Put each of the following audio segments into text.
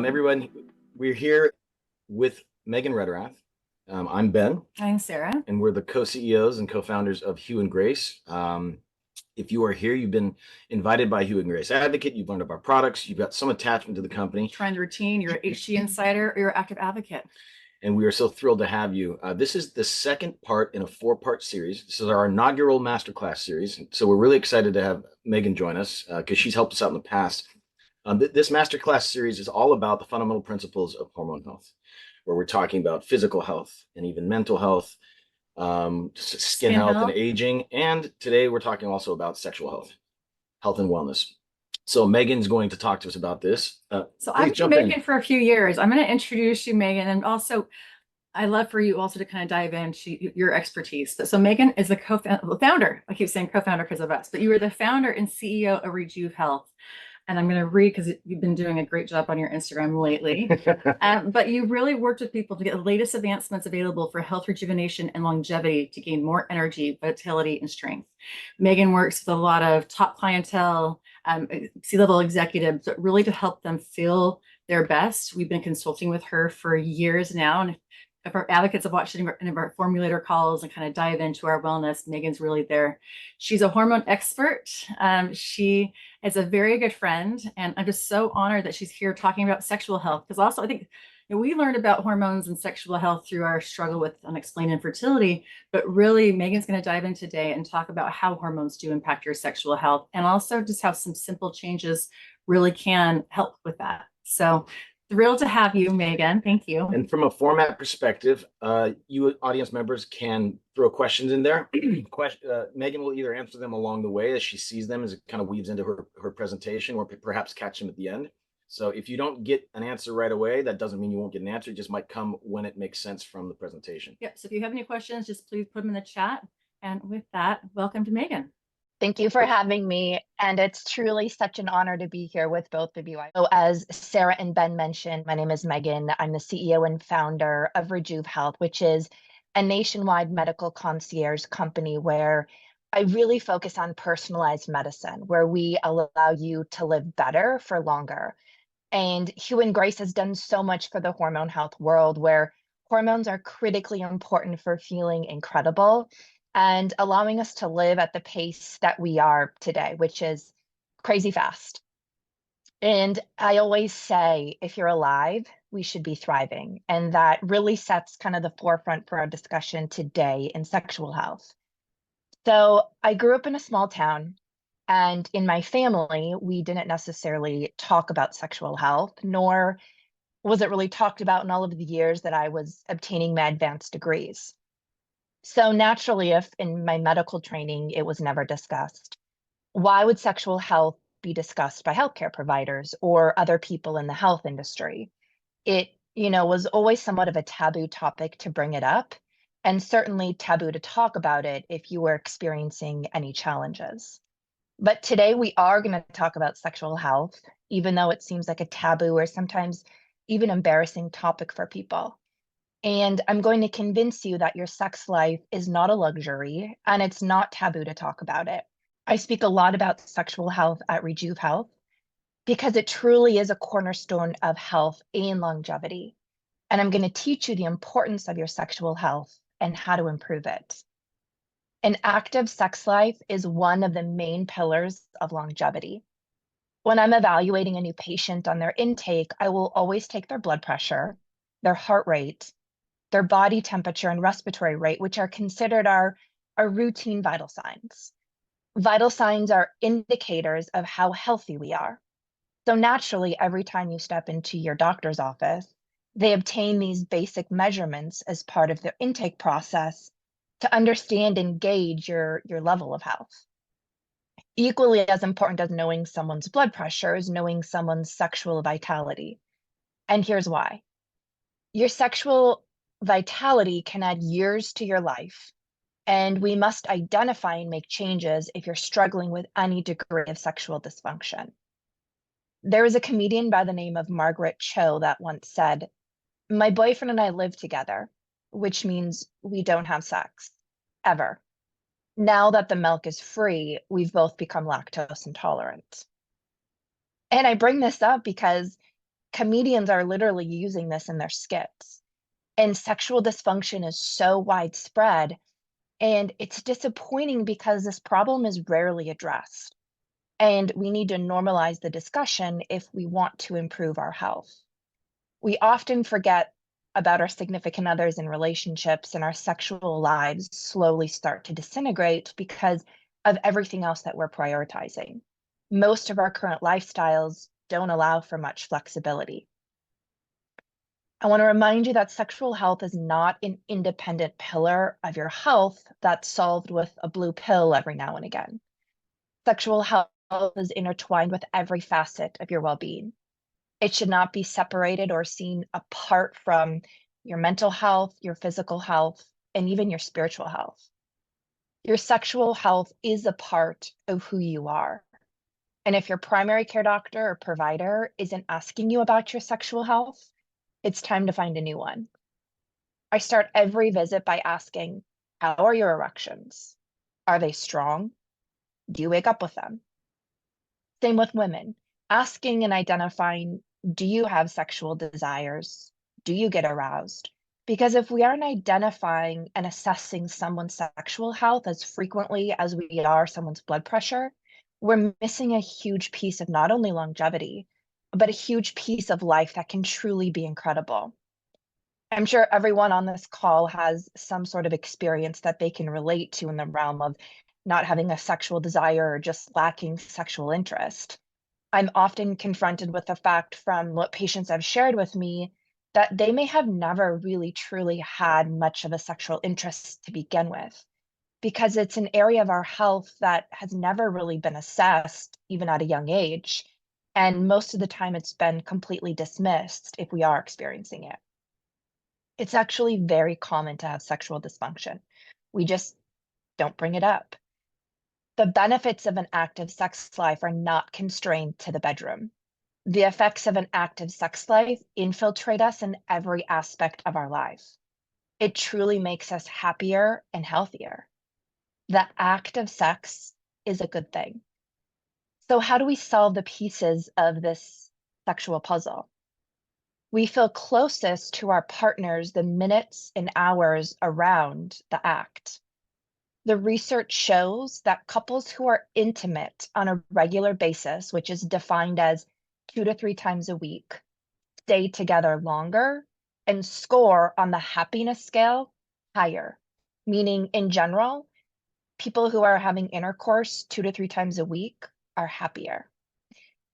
Everyone, we're here with Megan Retterath. I'm Ben, I'm Sarah. and we're the co-CEOs and co-founders of Hugh and Grace. If you are here, you've been invited by Hugh and Grace Advocate. You've learned of our products. You've got some attachment to the company. Trying the routine, you're an HG insider, or you're an active advocate. And we are so thrilled to have you. This is the second part in a 4-part series. This is our inaugural masterclass series. So we're really excited to have Megan join us because she's helped us out in the past. This masterclass series is all about the fundamental principles of hormone health, where we're talking about physical health and even mental health, skin health and aging. And today we're talking also about sexual health and wellness. So Megan's going to talk to us about this. So I've been Megan for a few years. I'm going to introduce you, Megan, and also I love for you also to kind of dive into your expertise. So Megan is the co-founder. I keep saying co-founder because of us, but you are the founder and CEO of REJUVE Health. And I'm going to read because you've been doing a great job on your Instagram lately. But you really worked with people to get the latest advancements available for health rejuvenation and longevity to gain more energy, vitality, and strength. Megan works with a lot of top clientele, C-level executives, but really to help them feel their best. We've been consulting with her for years now. And if our advocates have watched any of our formulator calls and kind of dive into our wellness, Megan's really there. She's a hormone expert. She is a very good friend. And I'm just so honored that she's here talking about sexual health. Because also I think we learned about hormones and sexual health through our struggle with unexplained infertility. But really, Megan's going to dive in today and talk about how hormones do impact your sexual health and also just how some simple changes really can help with that. So thrilled to have you, Megan. Thank you. And from a format perspective, you audience members can throw questions in there. Megan will either answer them along the way as she sees them, as it kind of weaves into her presentation, or perhaps catch them at the end. So if you don't get an answer right away, that doesn't mean you won't get an answer. It just might come when it makes sense from the presentation. Yep. So if you have any questions, just please put them in the chat. And with that, welcome to Megan. Thank you for having me. And it's truly such an honor to be here with both of you. So as Sarah and Ben mentioned, my name is Megan. I'm the CEO and founder of REJUVE Health, which is a nationwide medical concierge company where I really focus on personalized medicine, where we allow you to live better for longer. And Hugh and Grace has done so much for the hormone health world, where hormones are critically important for feeling incredible and allowing us to live at the pace that we are today, which is crazy fast. And I always say, if you're alive, we should be thriving. And that really sets kind of the forefront for our discussion today in sexual health. So I grew up in a small town, and in my family, we didn't necessarily talk about sexual health, nor was it really talked about in all of the years that I was obtaining my advanced degrees. So naturally, if in my medical training, it was never discussed, why would sexual health be discussed by healthcare providers or other people in the health industry? It, was always somewhat of a taboo topic to bring it up, and certainly taboo to talk about it if you were experiencing any challenges. But today we are going to talk about sexual health, even though it seems like a taboo or sometimes even embarrassing topic for people. And I'm going to convince you that your sex life is not a luxury and it's not taboo to talk about it. I speak a lot about sexual health at REJUVE Health because it truly is a cornerstone of health and longevity. And I'm going to teach you the importance of your sexual health and how to improve it. An active sex life is one of the main pillars of longevity. When I'm evaluating a new patient on their intake, I will always take their blood pressure, their heart rate, their body temperature and respiratory rate, which are considered our routine vital signs. Vital signs are indicators of how healthy we are. So naturally, every time you step into your doctor's office, they obtain these basic measurements as part of their intake process to understand and gauge your level of health. Equally as important as knowing someone's blood pressure is knowing someone's sexual vitality. And here's why. Your sexual vitality can add years to your life, and we must identify and make changes if you're struggling with any degree of sexual dysfunction. There was a comedian by the name of Margaret Cho that once said, "My boyfriend and I live together, which means we don't have sex, ever. Now that the milk is free, we've both become lactose intolerant." And I bring this up because Comedians are literally using this in their skits. And sexual dysfunction is so widespread, and it's disappointing because this problem is rarely addressed. And we need to normalize the discussion if we want to improve our health. We often forget about our significant others in relationships, and our sexual lives slowly start to disintegrate because of everything else that we're prioritizing. Most of our current lifestyles don't allow for much flexibility. I want to remind you that sexual health is not an independent pillar of your health that's solved with a blue pill every now and again. Sexual health is intertwined with every facet of your well-being. It should not be separated or seen apart from your mental health, your physical health, and even your spiritual health. Your sexual health is a part of who you are. And if your primary care doctor or provider isn't asking you about your sexual health, it's time to find a new one. I start every visit by asking, how are your erections? Are they strong? Do you wake up with them? Same with women, asking and identifying, do you have sexual desires? Do you get aroused? Because if we aren't identifying and assessing someone's sexual health as frequently as we are someone's blood pressure, we're missing a huge piece of not only longevity, but a huge piece of life that can truly be incredible. I'm sure everyone on this call has some sort of experience that they can relate to in the realm of not having a sexual desire or just lacking sexual interest. I'm often confronted with the fact from what patients have shared with me that they may have never really truly had much of a sexual interest to begin with, because it's an area of our health that has never really been assessed, even at a young age. And most of the time, it's been completely dismissed if we are experiencing it. It's actually very common to have sexual dysfunction. We just don't bring it up. The benefits of an active sex life are not constrained to the bedroom. The effects of an active sex life infiltrate us in every aspect of our life. It truly makes us happier and healthier. The act of sex is a good thing. So how do we solve the pieces of this sexual puzzle? We feel closest to our partners the minutes and hours around the act. The research shows that couples who are intimate on a regular basis, which is defined as 2 to 3 times a week, stay together longer and score on the happiness scale higher. Meaning, in general, people who are having intercourse 2 to 3 times a week are happier.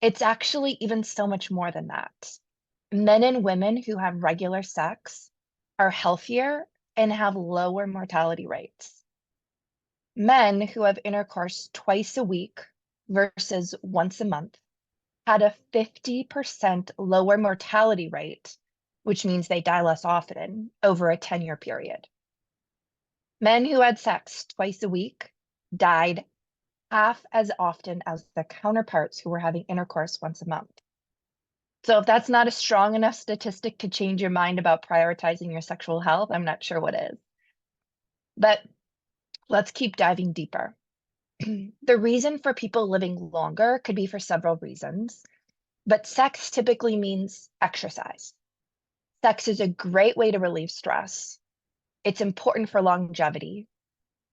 It's actually even so much more than that. Men and women who have regular sex are healthier and have lower mortality rates. Men who have intercourse twice a week versus once a month had a 50% lower mortality rate, which means they die less often over a 10-year period. Men who had sex twice a week died half as often as their counterparts who were having intercourse once a month. So if that's not a strong enough statistic to change your mind about prioritizing your sexual health, I'm not sure what is. But let's keep diving deeper. The reason for people living longer could be for several reasons, but sex typically means exercise. Sex is a great way to relieve stress. It's important for longevity.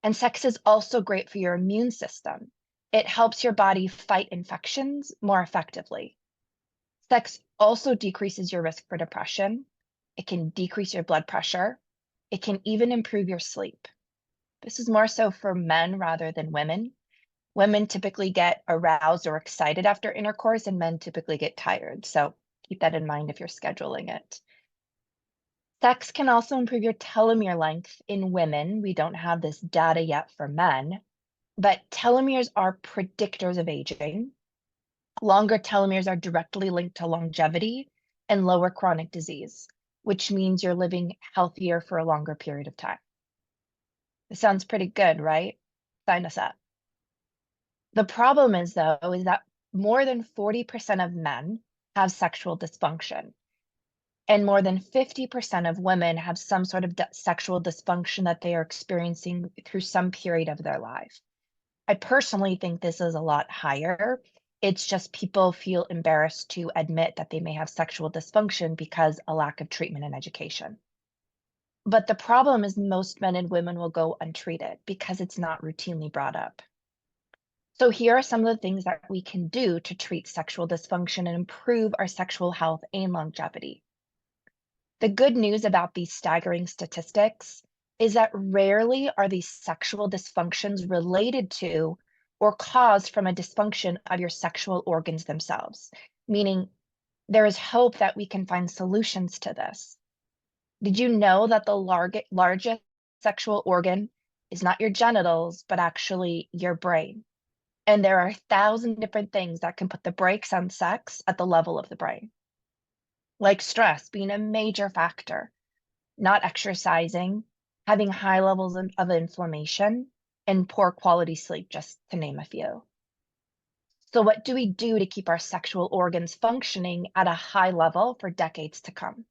And sex is also great for your immune system. It helps your body fight infections more effectively. Sex also decreases your risk for depression. It can decrease your blood pressure. It can even improve your sleep. This is more so for men rather than women. Women typically get aroused or excited after intercourse, and men typically get tired. So keep that in mind if you're scheduling it. Sex can also improve your telomere length in women. We don't have this data yet for men, but telomeres are predictors of aging. Longer telomeres are directly linked to longevity and lower chronic disease, which means you're living healthier for a longer period of time. This sounds pretty good, right? Sign us up. The problem is, though, is that more than 40% of men have sexual dysfunction, and more than 50% of women have some sort of sexual dysfunction that they are experiencing through some period of their life. I personally think this is a lot higher, It's just people feel embarrassed to admit that they may have sexual dysfunction because a lack of treatment and education. But the problem is most men and women will go untreated because it's not routinely brought up. So here are some of the things that we can do to treat sexual dysfunction and improve our sexual health and longevity. The good news about these staggering statistics is that rarely are these sexual dysfunctions related to or caused from a dysfunction of your sexual organs themselves, meaning there is hope that we can find solutions to this. Did you know that the largest sexual organ is not your genitals, but actually your brain? And there are 1,000 different things that can put the brakes on sex at the level of the brain, like stress being a major factor, not exercising, having high levels of inflammation, and poor quality sleep, just to name a few. So what do we do to keep our sexual organs functioning at a high level for decades to come?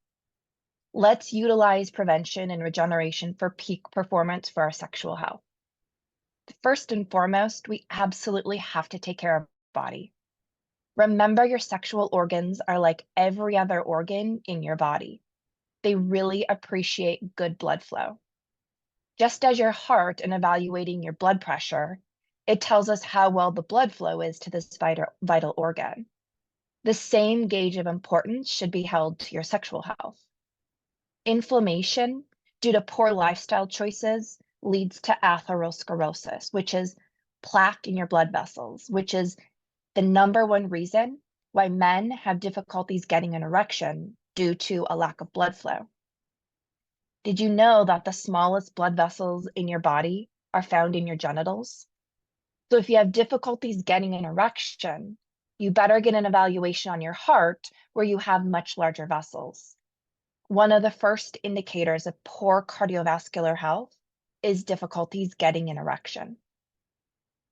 Let's utilize prevention and regeneration for peak performance for our sexual health. First and foremost, we absolutely have to take care of our body. Remember, your sexual organs are like every other organ in your body. They really appreciate good blood flow. Just as your heart, in evaluating your blood pressure, it tells us how well the blood flow is to this vital organ. The same gauge of importance should be held to your sexual health. Inflammation due to poor lifestyle choices leads to atherosclerosis, which is plaque in your blood vessels, which is the number one reason why men have difficulties getting an erection due to a lack of blood flow. Did you know that the smallest blood vessels in your body are found in your genitals? So if you have difficulties getting an erection, you better get an evaluation on your heart where you have much larger vessels. One of the first indicators of poor cardiovascular health is difficulties getting an erection.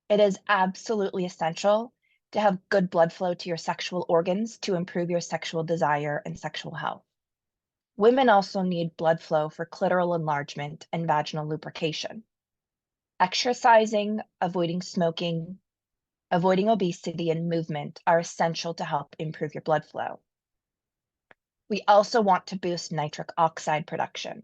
It is absolutely essential to have good blood flow to your sexual organs to improve your sexual desire and sexual health. Women also need blood flow for clitoral enlargement and vaginal lubrication. Exercising, avoiding smoking, avoiding obesity, and movement are essential to help improve your blood flow. We also want to boost nitric oxide production,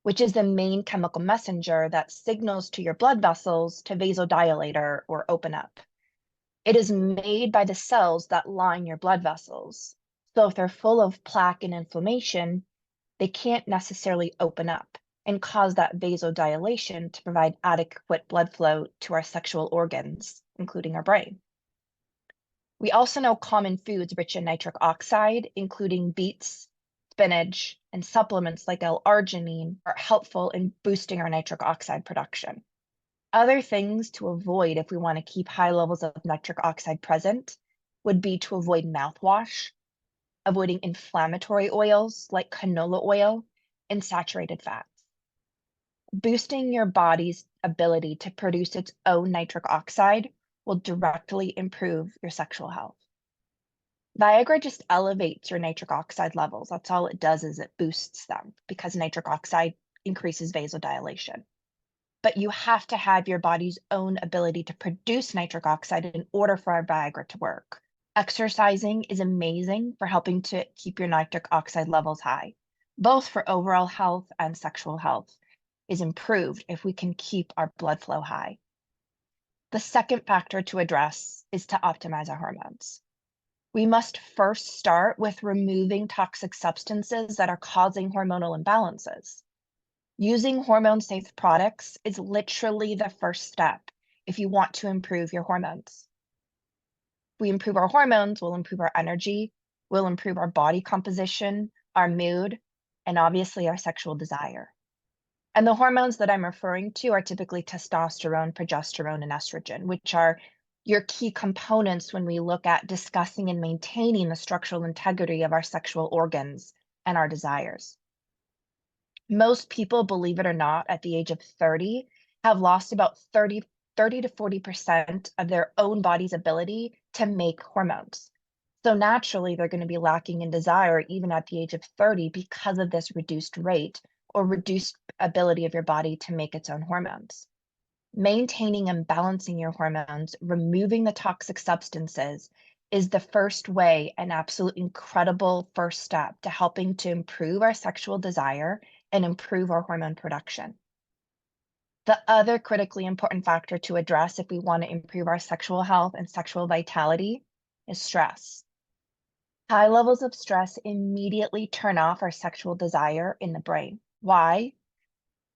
which is the main chemical messenger that signals to your blood vessels to vasodilate or open up. It is made by the cells that line your blood vessels. So if they're full of plaque and inflammation, they can't necessarily open up and cause that vasodilation to provide adequate blood flow to our sexual organs, including our brain. We also know common foods rich in nitric oxide, including beets, spinach, and supplements like L-arginine are helpful in boosting our nitric oxide production. Other things to avoid if we want to keep high levels of nitric oxide present would be to avoid mouthwash, avoiding inflammatory oils like canola oil and saturated fats. Boosting your body's ability to produce its own nitric oxide will directly improve your sexual health. Viagra just elevates your nitric oxide levels. That's all it does, is it boosts them because nitric oxide increases vasodilation. But you have to have your body's own ability to produce nitric oxide in order for our Viagra to work. Exercising is amazing for helping to keep your nitric oxide levels high, both for overall health and sexual health is improved if we can keep our blood flow high. The second factor to address is to optimize our hormones. We must first start with removing toxic substances that are causing hormonal imbalances. Using hormone-safe products is literally the first step if you want to improve your hormones. If we improve our hormones, we'll improve our energy, we'll improve our body composition, our mood, and obviously our sexual desire. And the hormones that I'm referring to are typically testosterone, progesterone, and estrogen, which are your key components when we look at discussing and maintaining the structural integrity of our sexual organs and our desires. Most people, believe it or not, at the age of 30, have lost about 30 to 40% of their own body's ability to make hormones. So naturally, they're going to be lacking in desire even at the age of 30 because of this reduced rate or reduced ability of your body to make its own hormones. Maintaining and balancing your hormones, removing the toxic substances, is the first way, an absolute incredible first step to helping to improve our sexual desire and improve our hormone production. The other critically important factor to address if we want to improve our sexual health and sexual vitality is stress. High levels of stress immediately turn off our sexual desire in the brain. Why?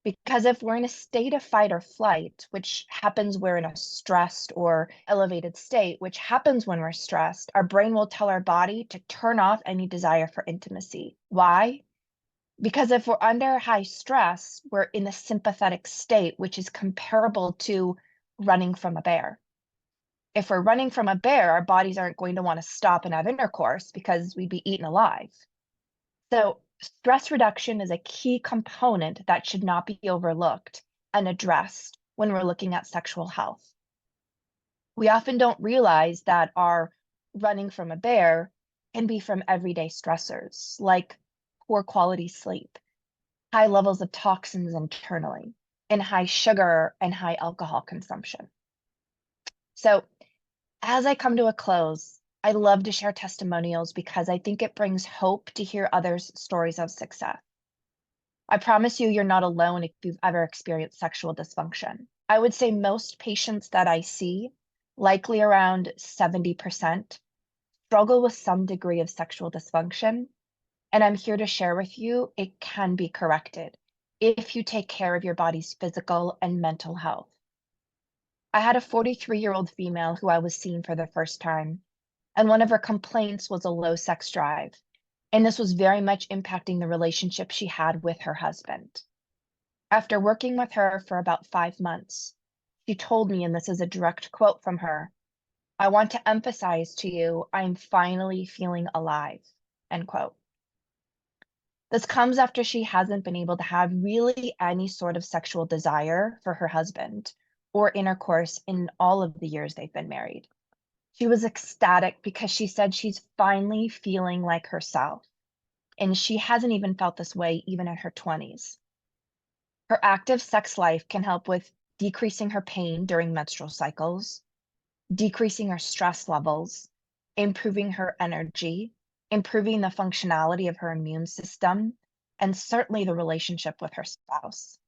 Because if we're in a state of fight or flight, which happens we're in a stressed or elevated state, which happens when we're stressed, our brain will tell our body to turn off any desire for intimacy. Why? Because if we're under high stress, we're in a sympathetic state, which is comparable to running from a bear. If we're running from a bear, our bodies aren't going to want to stop and have intercourse because we'd be eaten alive. So stress reduction is a key component that should not be overlooked and addressed when we're looking at sexual health. We often don't realize that our running from a bear can be from everyday stressors like poor quality sleep, high levels of toxins internally, and high sugar and high alcohol consumption. So as I come to a close, I love to share testimonials because I think it brings hope to hear others' stories of success. I promise you, you're not alone if you've ever experienced sexual dysfunction. I would say most patients that I see, likely around 70%, struggle with some degree of sexual dysfunction. And I'm here to share with you, it can be corrected if you take care of your body's physical and mental health. I had a 43-year-old female who I was seeing for the first time, and one of her complaints was a low sex drive. And this was very much impacting the relationship she had with her husband. After working with her for about 5 months, she told me, and this is a direct quote from her, "I want to emphasize to you, I'm finally feeling alive," end quote. This comes after she hasn't been able to have really any sort of sexual desire for her husband or intercourse in all of the years they've been married. She was ecstatic because she said she's finally feeling like herself. And she hasn't even felt this way even in her 20s. Her active sex life can help with decreasing her pain during menstrual cycles, decreasing her stress levels, improving her energy, improving the functionality of her immune system, and certainly the relationship with her spouse.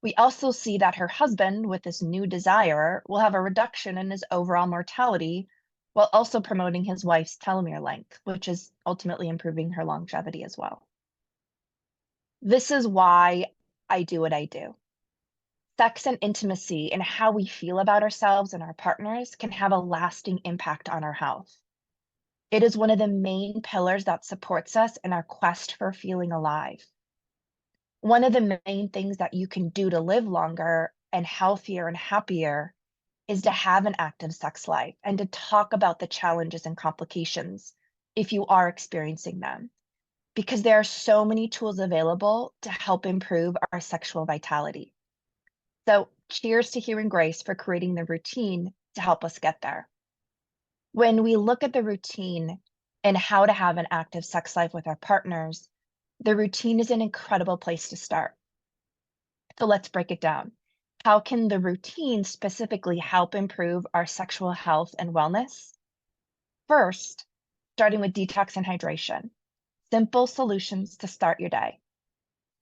We also see that her husband, with this new desire, will have a reduction in his overall mortality while also promoting his wife's telomere length, which is ultimately improving her longevity as well. This is why I do what I do. Sex and intimacy and how we feel about ourselves and our partners can have a lasting impact on our health. It is one of the main pillars that supports us in our quest for feeling alive. One of the main things that you can do to live longer and healthier and happier is to have an active sex life and to talk about the challenges and complications if you are experiencing them, because there are so many tools available to help improve our sexual vitality. So cheers to Hugh and Grace for creating the routine to help us get there. When we look at the routine and how to have an active sex life with our partners, the routine is an incredible place to start. So let's break it down. How can the routine specifically help improve our sexual health and wellness? First, starting with detox and hydration. Simple solutions to start your day.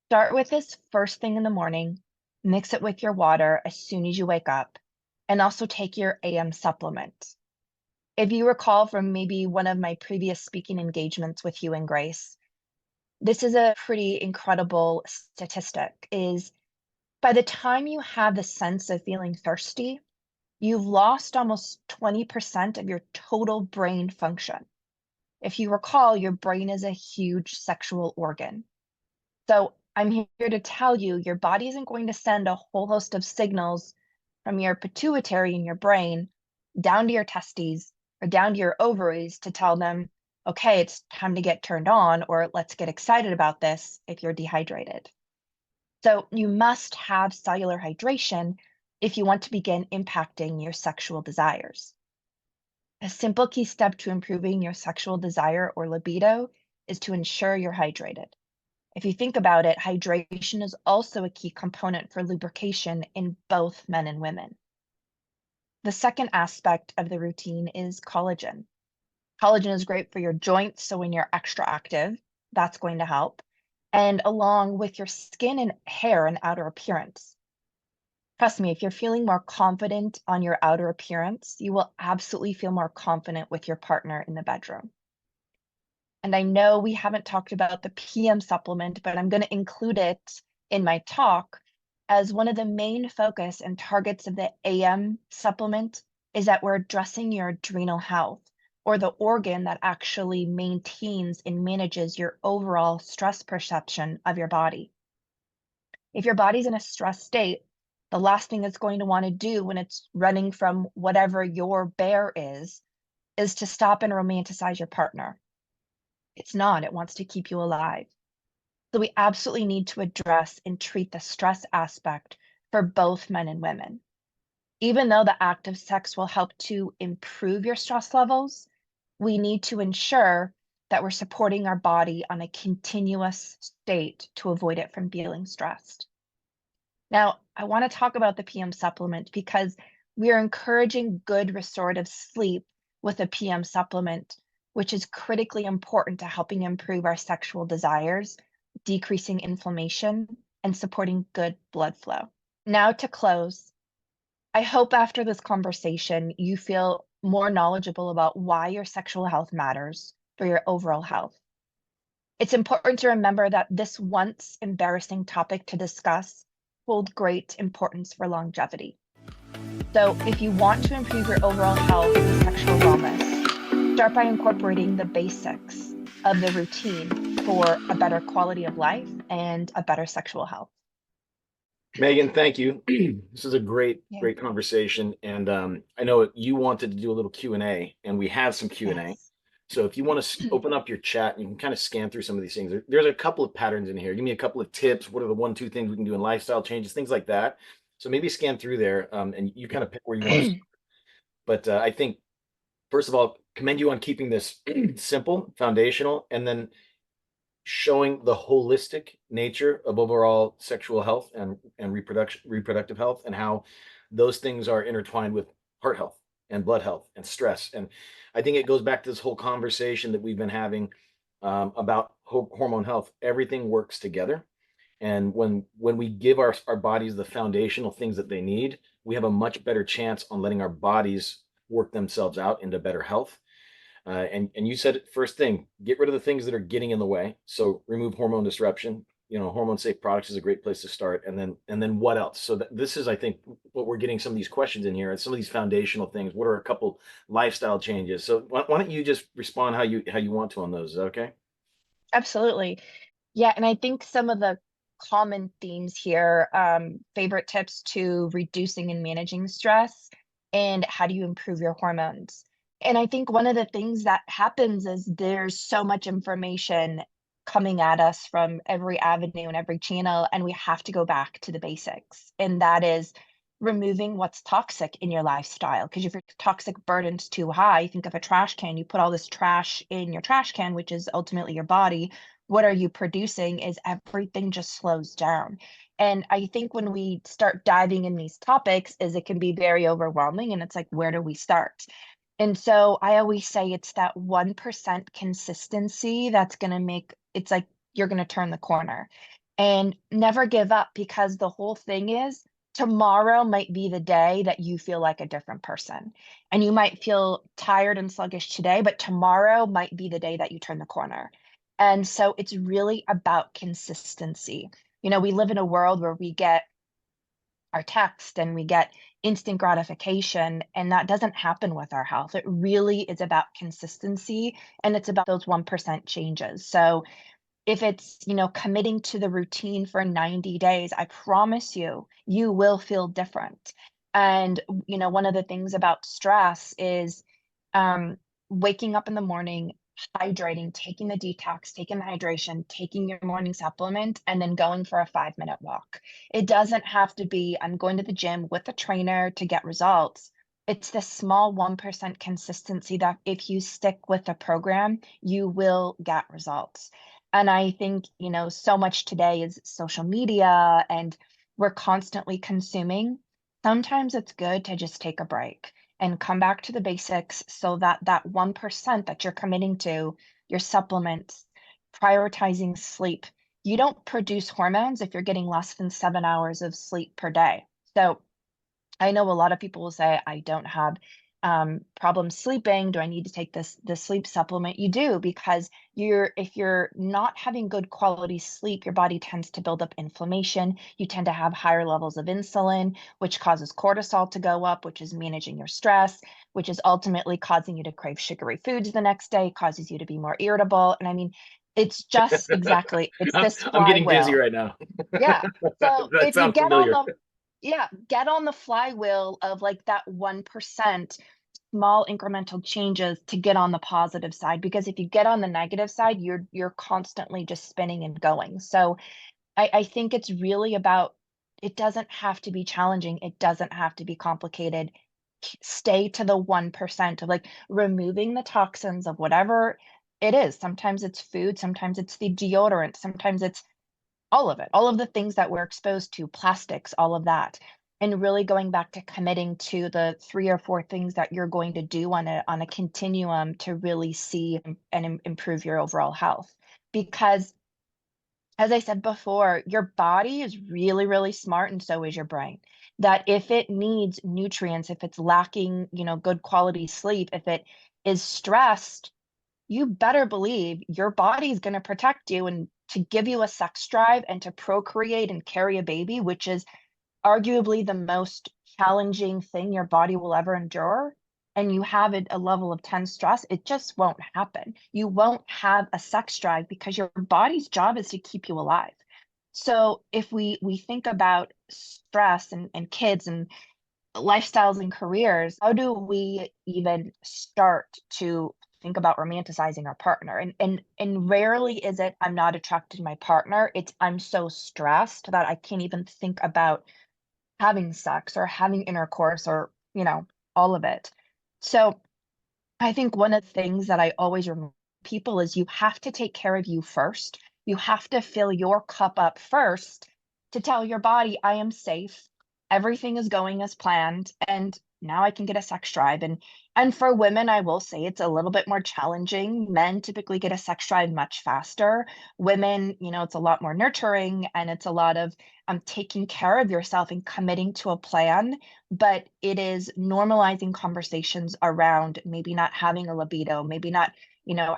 Start with this first thing in the morning, mix it with your water as soon as you wake up, and also take your AM supplement. If you recall from maybe one of my previous speaking engagements with Hugh and Grace, this is a pretty incredible statistic, is by the time you have the sense of feeling thirsty, you've lost almost 20% of your total brain function. If you recall, your brain is a huge sexual organ. So I'm here to tell you, your body isn't going to send a whole host of signals from your pituitary in your brain down to your testes or down to your ovaries to tell them, okay, it's time to get turned on, or let's get excited about this if you're dehydrated. So you must have cellular hydration if you want to begin impacting your sexual desires. A simple key step to improving your sexual desire or libido is to ensure you're hydrated. If you think about it, hydration is also a key component for lubrication in both men and women. The second aspect of the routine is collagen. Collagen is great for your joints. So when you're extra active, that's going to help. And along with your skin and hair and outer appearance. Trust me, if you're feeling more confident on your outer appearance, you will absolutely feel more confident with your partner in the bedroom. And I know we haven't talked about the PM supplement, but I'm going to include it in my talk as one of the main focus and targets of the AM supplement is that we're addressing your adrenal health, or the organ that actually maintains and manages your overall stress perception of your body. If your body's in a stress state, the last thing it's going to want to do when it's running from whatever your bear is to stop and romanticize your partner. It's not, it wants to keep you alive. So we absolutely need to address and treat the stress aspect for both men and women. Even though the act of sex will help to improve your stress levels, we need to ensure that we're supporting our body on a continuous state to avoid it from feeling stressed. Now, I want to talk about the PM supplement because we are encouraging good restorative sleep with a PM supplement, which is critically important to helping improve our sexual desires, decreasing inflammation, and supporting good blood flow. Now to close, I hope after this conversation, you feel more knowledgeable about why your sexual health matters for your overall health. It's important to remember that this once embarrassing topic to discuss hold great importance for longevity. So if you want to improve your overall health and sexual wellness, start by incorporating the basics of the routine for a better quality of life and a better sexual health. Megan, thank you. This is a great Yeah. great conversation, and I know you wanted to do a little Q&A, and we have some Q&A. Yes. So if you want to open up your chat, you can kind of scan through some of these things. There's a couple of patterns in here. Give me a couple of tips. What are the 1, 2 things we can do in lifestyle changes, things like that. So maybe scan through there, and you kind of pick where you want to start. But I think, first of all, commend you on keeping this simple, foundational, and then showing the holistic nature of overall sexual health and reproductive health, and how those things are intertwined with heart health and blood health and stress. And I think it goes back to this whole conversation that we've been having about hormone health. Everything works together, and when we give our bodies the foundational things that they need, we have a much better chance on letting our bodies work themselves out into better health. And you said it first thing, get rid of the things that are getting in the way. So remove hormone disruption. Hormone-safe products is a great place to start. And then what else? So this is, I think, what we're getting some of these questions in here, and some of these foundational things. What are a couple lifestyle changes? So why don't you just respond how you want to on those? Is that okay? Absolutely. Yeah, and I think some of the common themes here, favorite tips to reducing and managing stress, and how do you improve your hormones? And I think one of the things that happens is there's so much information coming at us from every avenue and every channel, and we have to go back to the basics. And that is removing what's toxic in your lifestyle. Because if your toxic burden's too high, think of a trash can, you put all this trash in your trash can, which is ultimately your body. What are you producing is everything just slows down. And I think when we start diving in these topics, is it can be very overwhelming, and it's like, where do we start? And so I always say it's that 1% consistency that's going to make it's like you're going to turn the corner. And never give up, because the whole thing is tomorrow might be the day that you feel like a different person. And you might feel tired and sluggish today, but tomorrow might be the day that you turn the corner. And so it's really about consistency. We live in a world where we get our text and we get instant gratification, and that doesn't happen with our health. It really is about consistency, and it's about those 1% changes. So if it's, committing to the routine for 90 days, I promise you, you will feel different. And, one of the things about stress is waking up in the morning, hydrating, taking the detox, taking the hydration, taking your morning supplement, and then going for a 5-minute walk. It doesn't have to be, I'm going to the gym with a trainer to get results. It's the small 1% consistency that if you stick with the program, you will get results. And I think, so much today is social media, and we're constantly consuming. Sometimes it's good to just take a break and come back to the basics so that that 1% that you're committing to, your supplements, prioritizing sleep. You don't produce hormones if you're getting less than 7 hours of sleep per day. So I know a lot of people will say, I don't have problems sleeping. Do I need to take this sleep supplement? You do, because if you're not having good quality sleep, your body tends to build up inflammation. You tend to have higher levels of insulin, which causes cortisol to go up, which is managing your stress, which is ultimately causing you to crave sugary foods the next day, causes you to be more irritable. And I mean, it's just exactly, it's I'm, this I'm getting dizzy flywheel. right now. Yeah. So That if you sounds get on familiar. the yeah, get on the flywheel of like that 1%, small incremental changes to get on the positive side. Because if you get on the negative side, you're constantly just spinning and going. So I think it's really about, it doesn't have to be challenging. It doesn't have to be complicated. Stay to the 1% of like removing the toxins of whatever it is. Sometimes it's food, sometimes it's the deodorant, sometimes it's all of it, all of the things that we're exposed to, plastics, all of that. And really going back to committing to the 3 or 4 things that you're going to do on a continuum to really see and improve your overall health. Because as I said before, your body is really, really smart, and so is your brain. That if it needs nutrients, if it's lacking, good quality sleep, if it is stressed, you better believe your body is going to protect you and to give you a sex drive and to procreate and carry a baby, which is arguably the most challenging thing your body will ever endure. And you have a level of 10 stress, it just won't happen. You won't have a sex drive because your body's job is to keep you alive. So if we think about stress and kids and lifestyles and careers, how do we even start to think about romanticizing our partner? And rarely is it I'm not attracted to my partner. It's I'm so stressed that I can't even think about having sex or having intercourse or, all of it. So I think one of the things that I always remind people is you have to take care of you first. You have to fill your cup up first to tell your body, I am safe. Everything is going as planned. And now I can get a sex drive. And for women, I will say it's a little bit more challenging. Men typically get a sex drive much faster. Women, it's a lot more nurturing and it's a lot of taking care of yourself and committing to a plan, but it is normalizing conversations around maybe not having a libido, maybe not,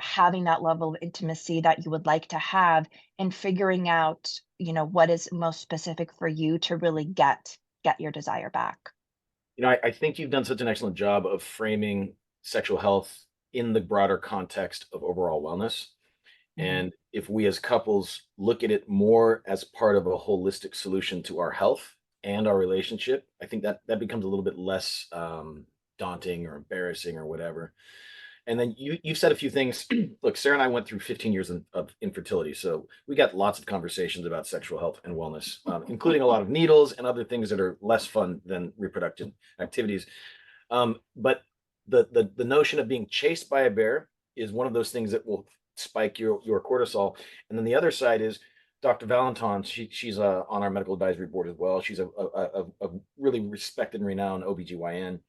having that level of intimacy that you would like to have, and figuring out, what is most specific for you to really get your desire back. I think you've done such an excellent job of framing sexual health in the broader context of overall wellness. Mhm. And if we as couples look at it more as part of a holistic solution to our health and our relationship, I think that becomes a little bit less daunting or embarrassing or whatever. And then you've said a few things. Look, Sarah and I went through 15 years of infertility, so we got lots of conversations about sexual health and wellness, including a lot of needles and other things that are less fun than reproductive activities. But the notion of being chased by a bear is one of those things that will spike your cortisol. And then the other side is Dr. Valentine. She's on our medical advisory board as well. She's a really respected and renowned OBGYN.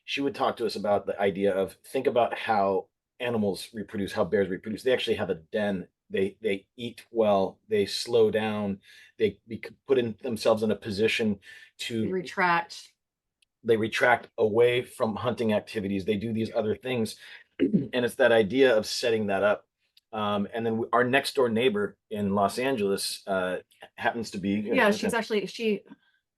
She would talk to us about the idea of think about how animals reproduce, how bears reproduce. They actually have a den. They eat well. They slow down. They put in themselves in a position to Retract. they retract away from hunting activities. They do these other things. And it's that idea of setting that up. And then our next door neighbor in Los Angeles happens to be, Yeah,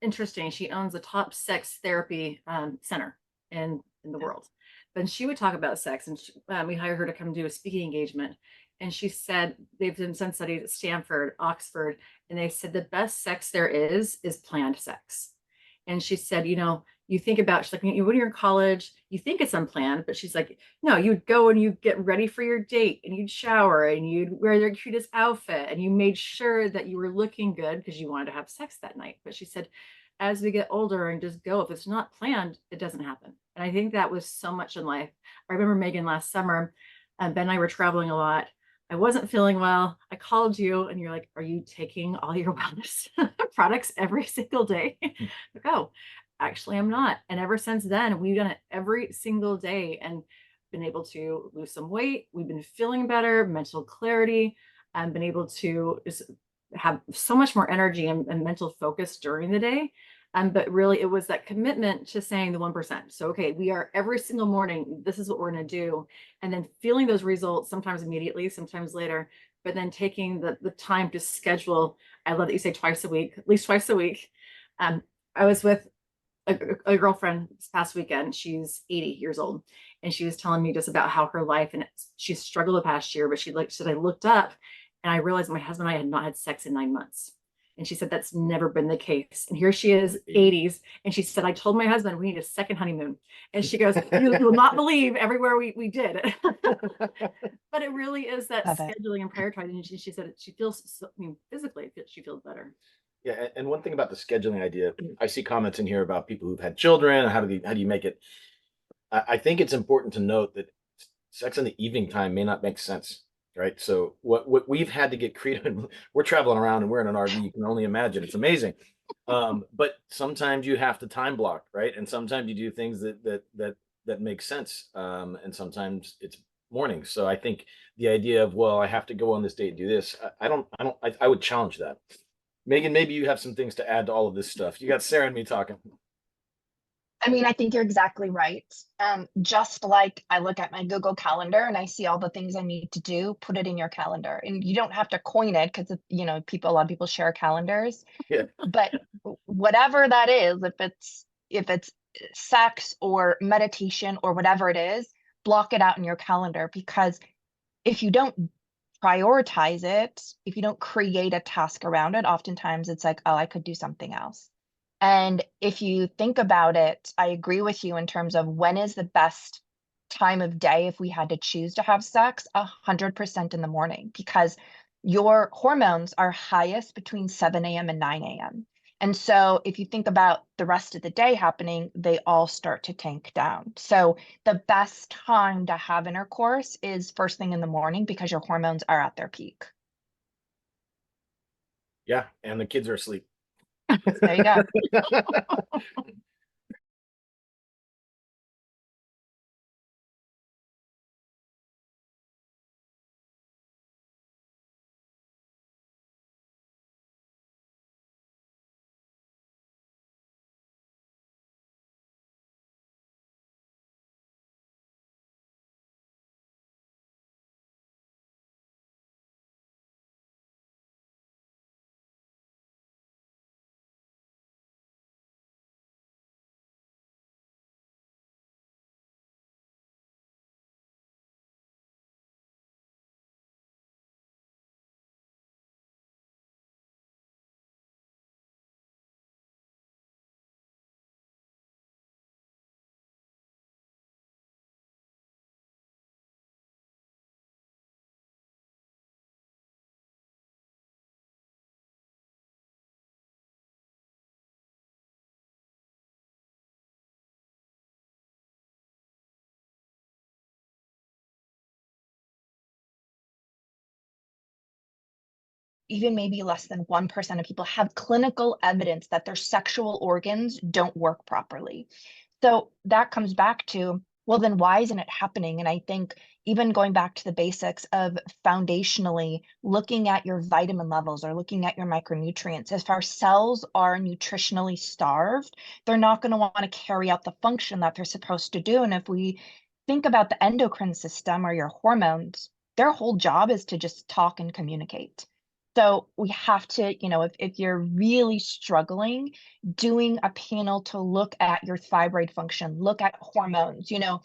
interesting. She owns the top sex therapy center in the world. But she would talk about sex, and we hired her to come do a speaking engagement. And she said they've done some studies at Stanford, Oxford, and they said the best sex there is planned sex. And she said, you think about, she's like, when you're in college, you think it's unplanned, but she's like, no, you'd go and you get ready for your date and you'd shower and you'd wear your cutest outfit and you made sure that you were looking good because you wanted to have sex that night. But she said, as we get older and just go, if it's not planned, it doesn't happen. And I think that was so much in life. I remember Megan last summer, Ben and I were traveling a lot. I wasn't feeling well. I called you and you're like, are you taking all your wellness products every single day? Like, oh. actually I'm not. And ever since then, we've done it every single day and been able to lose some weight. We've been feeling better, mental clarity, and been able to just have so much more energy and mental focus during the day. But really, it was that commitment to saying the 1%. So, okay, we are every single morning, this is what we're going to do. And then feeling those results, sometimes immediately, sometimes later, but then taking the time to schedule. I love that you say twice a week, at least twice a week. I was with a girlfriend this past weekend. She's 80 years old, and she was telling me just about how her life, and she's struggled the past year, but she said, I looked up and I realized my husband and I had not had sex in 9 months. And she said that's never been the case. And here she is, 80s, and she said, I told my husband we need a second honeymoon. And she goes, you will not believe everywhere we did. But it really is that Love it. scheduling and prioritizing. And she said she feels so, I mean, physically she feels better. Yeah, and one thing about the scheduling idea, I see comments in here about people who've had children. How do you make it? I think it's important to note that sex in the evening time may not make sense, right? So what we've had to get creative. We're traveling around and we're in an RV. You can only imagine. It's amazing. But sometimes you have to time block, right? And sometimes you do things that make sense. And sometimes it's morning. So I think the idea of, well, I have to go on this date and do this. I would challenge that. Megan, maybe you have some things to add to all of this stuff. You got Sarah and me talking. I mean, I think you're exactly right. Just like I look at my Google Calendar and I see all the things I need to do, put it in your calendar. And you don't have to coin it because, you know, a lot of people share calendars. Yeah. But whatever that is, if it's sex or meditation or whatever it is, block it out in your calendar, because if you don't prioritize it, if you don't create a task around it, oftentimes it's like, oh, I could do something else. And if you think about it, I agree with you in terms of when is the best time of day if we had to choose to have sex. 100% in the morning, because your hormones are highest between 7 a.m. and 9 a.m. And so if you think about the rest of the day happening, they all start to tank down. So the best time to have intercourse is first thing in the morning, because your hormones are at their peak. Yeah, and the kids are asleep. There you go. Even maybe less than 1% of people have clinical evidence that their sexual organs don't work properly. So that comes back to, well, then why isn't it happening? And I think even going back to the basics of foundationally looking at your vitamin levels or looking at your micronutrients, if our cells are nutritionally starved, they're not going to want to carry out the function that they're supposed to do. And if we think about the endocrine system or your hormones, their whole job is to just talk and communicate. So we have to, you know, if you're really struggling, doing a panel to look at your thyroid function, look at hormones, you know,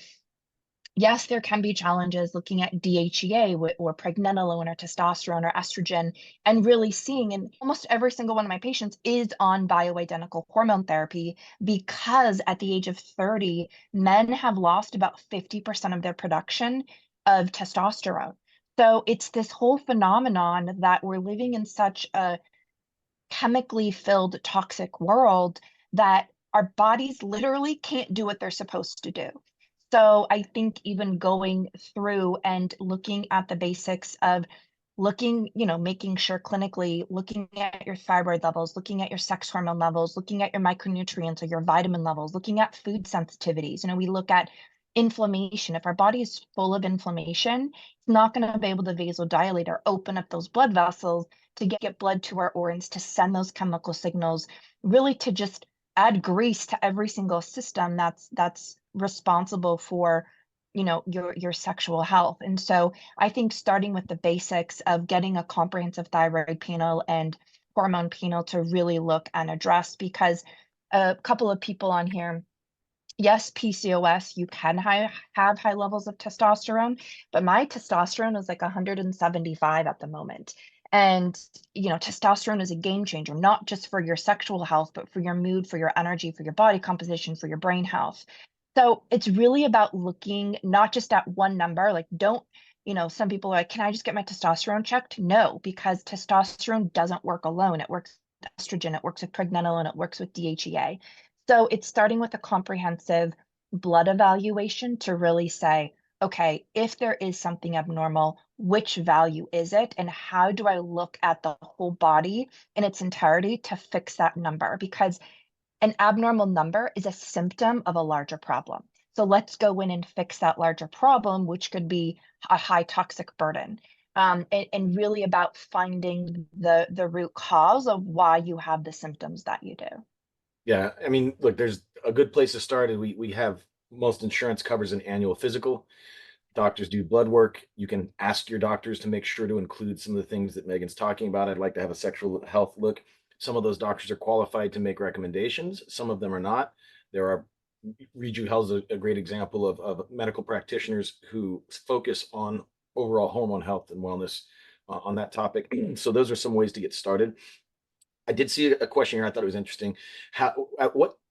yes, there can be challenges looking at DHEA or pregnenolone or testosterone or estrogen, and really seeing, and almost every single one of my patients is on bioidentical hormone therapy, because at the age of 30, men have lost about 50% of their production of testosterone. So it's this whole phenomenon that we're living in such a chemically filled toxic world that our bodies literally can't do what they're supposed to do. So I think even going through and looking at the basics of looking, making sure clinically, looking at your thyroid levels, looking at your sex hormone levels, looking at your micronutrients or your vitamin levels, looking at food sensitivities. We look at inflammation. If our body is full of inflammation, it's not going to be able to vasodilate or open up those blood vessels to get blood to our organs, to send those chemical signals, really to just add grease to every single system that's responsible for your sexual health. And so I think starting with the basics of getting a comprehensive thyroid panel and hormone panel to really look and address, because a couple of people on here, yes, PCOS, you can have high levels of testosterone, but my testosterone is like 175 at the moment. And, testosterone is a game changer, not just for your sexual health, but for your mood, for your energy, for your body composition, for your brain health. So it's really about looking not just at one number, like don't, some people are like, can I just get my testosterone checked? No, because testosterone doesn't work alone. It works with estrogen, it works with pregnenolone, it works with DHEA. So it's starting with a comprehensive blood evaluation to really say, okay, if there is something abnormal, which value is it? And how do I look at the whole body in its entirety to fix that number? Because an abnormal number is a symptom of a larger problem. So let's go in and fix that larger problem, which could be a high toxic burden. And really about finding the root cause of why you have the symptoms that you do. Yeah, I mean, look, there's a good place to start. And we have most insurance covers an annual physical. Doctors do blood work. You can ask your doctors to make sure to include some of the things that Megan's talking about. I'd like to have a sexual health look. Some of those doctors are qualified to make recommendations. Some of them are not. There are REJUVE Health is a great example of medical practitioners who focus on overall hormone health and wellness on that topic. So those are some ways to get started. I did see a question here. I thought it was interesting.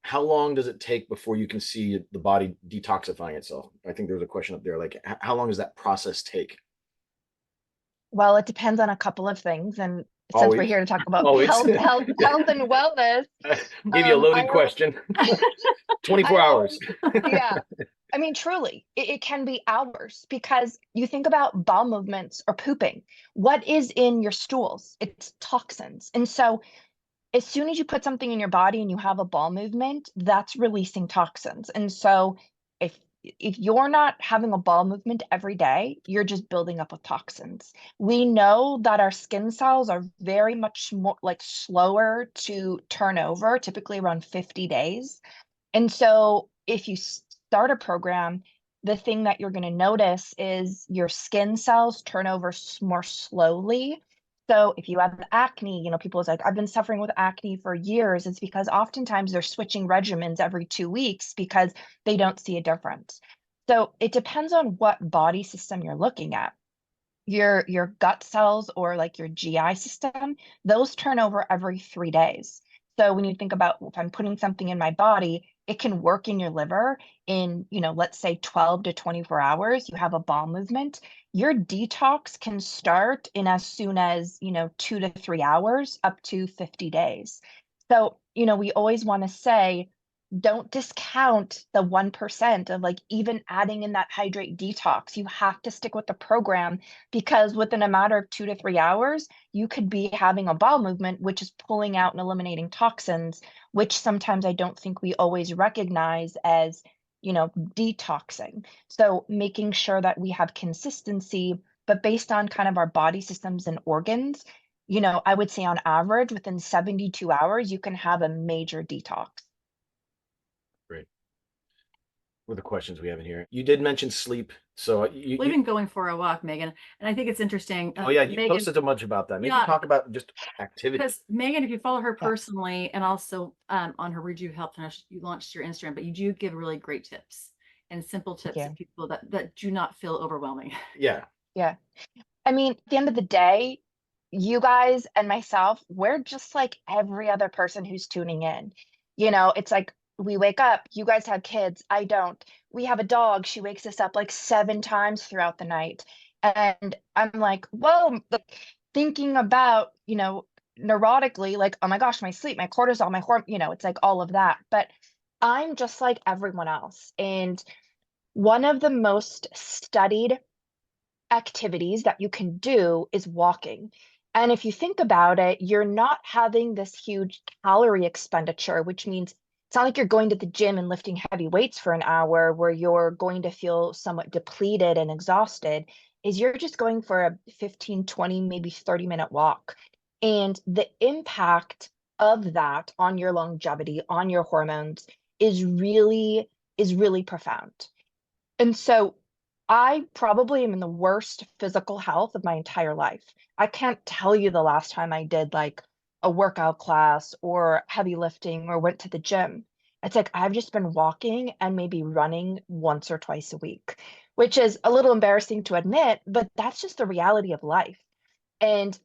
How long does it take before you can see the body detoxifying itself? I think there was a question up there. Like, how long does that process take? Well, it depends on a couple of things. And since we're Always, here to talk about always. health and wellness, Give you a loaded I question. 24 I hours. always, yeah. I mean, truly, it can be hours because you think about bowel movements or pooping. What is in your stools? It's toxins. And so as soon as you put something in your body and you have a bowel movement, that's releasing toxins. And so if if you're not having a bowel movement every day, you're just building up with toxins. We know that our skin cells are very much more like slower to turn over, typically around 50 days. And so if you start a program, the thing that you're going to notice is your skin cells turn over more slowly. So if you have acne, people is like, I've been suffering with acne for years. It's because oftentimes they're switching regimens every 2 weeks because they don't see a difference. So it depends on what body system you're looking at. Your gut cells or like your GI system, those turn over every 3 days. So when you think about if I'm putting something in my body, it can work in your liver in, let's say 12 to 24 hours, you have a bowel movement. Your detox can start in as soon as, 2 to 3 hours up to 50 days. So, we always want to say, don't discount the 1% of like even adding in that hydrate detox. You have to stick with the program because within a matter of 2 to 3 hours, you could be having a bowel movement, which is pulling out and eliminating toxins, which sometimes I don't think we always recognize as, detoxing. So making sure that we have consistency, but based on kind of our body systems and organs, I would say on average, within 72 hours, you can have a major detox. Great. What are the questions we have in here? You did mention sleep. So We've been going for a walk, Megan, and I think it's interesting. oh yeah, you Megan, posted so much about that. Maybe yeah, talk about just activity. because Megan, if you follow her personally and also on her REJUVE Health, you launched your Instagram, but you do give really great tips and simple tips to people that do not feel overwhelming. Yeah. Yeah. I mean, at the end of the day, you guys and myself, we're just like every other person who's tuning in. It's like we wake up, you guys have kids, I don't. We have a dog, she wakes us up like 7 times throughout the night. And I'm like, whoa, like thinking about, neurotically, like, oh my gosh, my sleep, my cortisol, my hormone, it's like all of that. But I'm just like everyone else. And one of the most studied activities that you can do is walking. And if you think about it, you're not having this huge calorie expenditure, which means it's not like you're going to the gym and lifting heavy weights for an hour where you're going to feel somewhat depleted and exhausted. Is you're just going for a 15, 20, maybe 30-minute walk. And the impact of that on your longevity, on your hormones is really profound. And so I probably am in the worst physical health of my entire life. I can't tell you the last time I did like a workout class or heavy lifting or went to the gym. It's like I've just been walking and maybe running once or twice a week, which is a little embarrassing to admit, but that's just the reality of life. And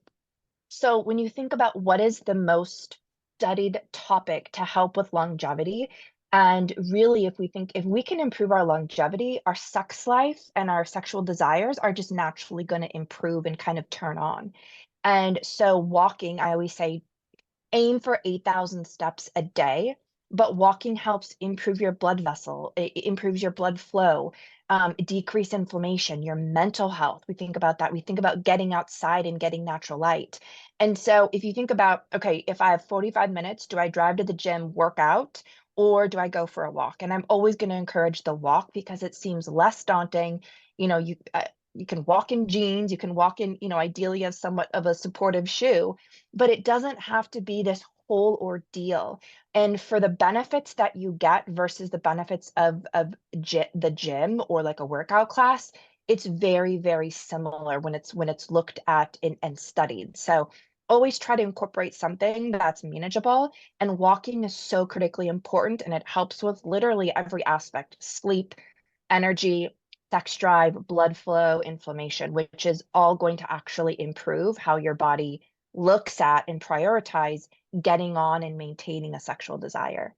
so when you think about what is the most studied topic to help with longevity, and really if we can improve our longevity, our sex life and our sexual desires are just naturally going to improve and kind of turn on. And so walking, I always say aim for 8,000 steps a day, but walking helps improve your blood vessel, it improves your blood flow, decrease inflammation, your mental health. We think about that. We think about getting outside and getting natural light. And so if you think about, okay, if I have 45 minutes, do I drive to the gym, work out, or do I go for a walk? And I'm always going to encourage the walk because it seems less daunting. You can walk in jeans, you can walk in, ideally as somewhat of a supportive shoe, but it doesn't have to be this whole ordeal. And for the benefits that you get versus the benefits of the gym or like a workout class, it's very, very similar when it's looked at and studied. So always try to incorporate something that's manageable. And walking is so critically important, and it helps with literally every aspect: sleep, energy, sex drive, blood flow, inflammation, which is all going to actually improve how your body looks at and prioritize getting on and maintaining a sexual desire.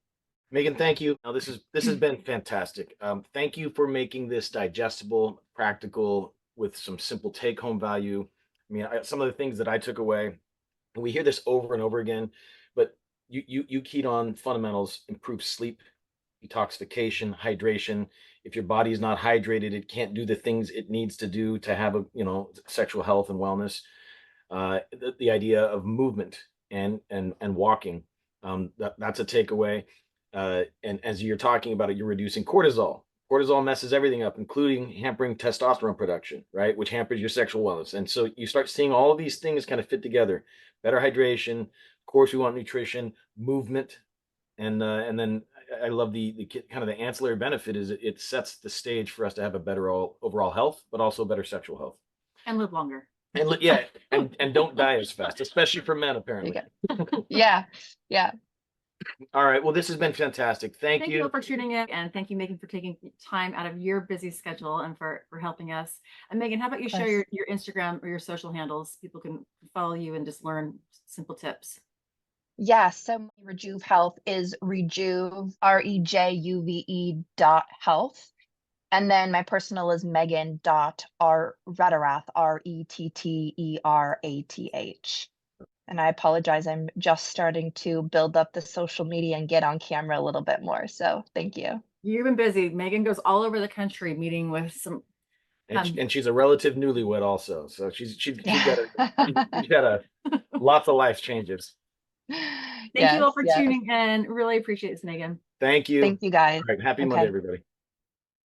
Megan, thank you. Now, this has been fantastic. Thank you for making this digestible, practical, with some simple take-home value. I mean, some of the things that I took away, and we hear this over and over again, but you keyed on fundamentals: improve sleep, detoxification, hydration. If your body is not hydrated, it can't do the things it needs to do to have a sexual health and wellness. The idea of movement and walking, that's a takeaway. And as you're talking about it, you're reducing cortisol. Cortisol messes everything up, including hampering testosterone production, right? Which hampers your sexual wellness. And so you start seeing all of these things kind of fit together. Better hydration, of course, we want nutrition, movement, and then I love the kind of the ancillary benefit is it sets the stage for us to have a better overall health, but also better sexual health. And live longer. And yeah, and don't die as fast, especially for men, apparently. Yeah. Yeah. All right. Well, this has been fantastic. Thank Thank you. you for tuning in, and thank you, Megan, for taking time out of your busy schedule and for helping us. And Megan, how about you share your Instagram or your social handles? People can follow you and just learn simple tips. Yeah, so my Rejuve Health is Rejuve, REJUVE.health. And then my personal is Megan.Retterath, RETTERATH. And I apologize, I'm just starting to build up the social media and get on camera a little bit more. So thank you. You've been busy. Megan goes all over the country meeting with some. And she's a relative newlywed also. So she's got lots of life changes. Thank you all for tuning in. Really appreciate this, Megan. Thank you. Thank you, guys. All right. Happy Monday, everybody.